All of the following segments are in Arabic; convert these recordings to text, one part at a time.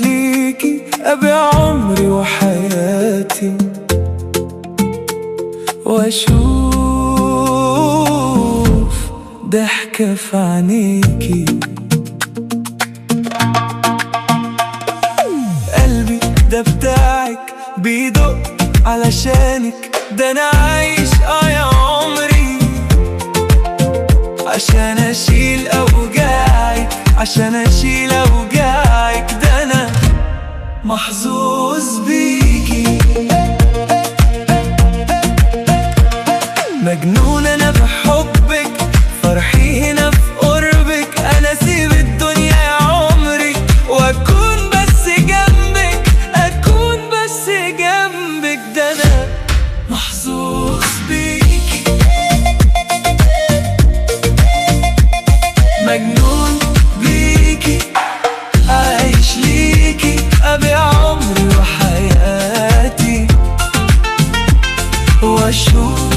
ليكي، أبيع عمري وحياتي، وأشوف ضحكة في عينيكي. قلبي ده بتاعك بيدق علشانك، ده أنا عايش يا عمري عشان أشيل أوجاعك، عشان أشيل أوجاعك. ده أنا محظوظ بيكي، مجنون أنا بحبك، فرحي هنا في قربك. أنا أسيب الدنيا يا عمري وأكون بس جنبك، أكون بس جنبك. ده أنا محظوظ بيكي، مجنون بيكي، عايش ليكي، أبيع عمري وحياتي، وأشوف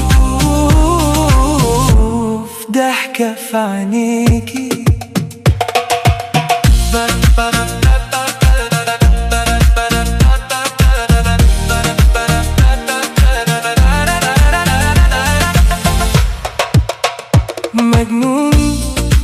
ضحكة في عينيكي. مجنون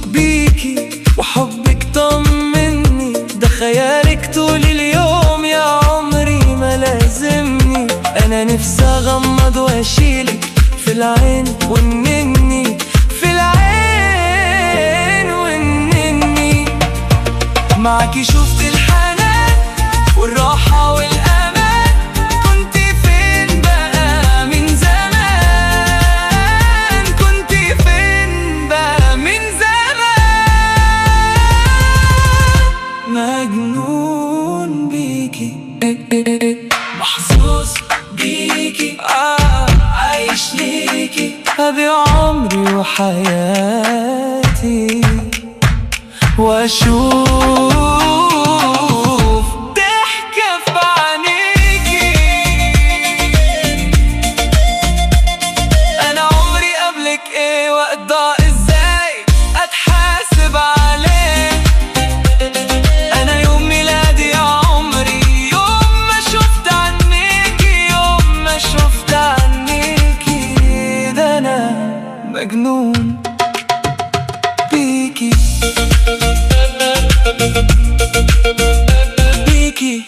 بيكي وحبك طمني، ده خيالك طول اليوم يا عمري ما لازمني. أنا نفسي أغمض وأشيلك في العين ونني، في العين ونني. معاكي شفت الحنان والراحة والأمان، كنت فين بقى من زمان، كنت فين بقى من زمان. مجنون بيكي، محظوظ بيكي، عايش ليكي، أبيع عمري وحياتي، وأشوف ضحكة في عينيكي. أنا عمري قبلك إيه وأقضى إزاي أتحاسب عليه. أنا يوم ميلادي يا عمري، يوم ما شفت عنيكي، يوم ما شفت عنيكي. ده أنا مجنون بيكي، بيكي.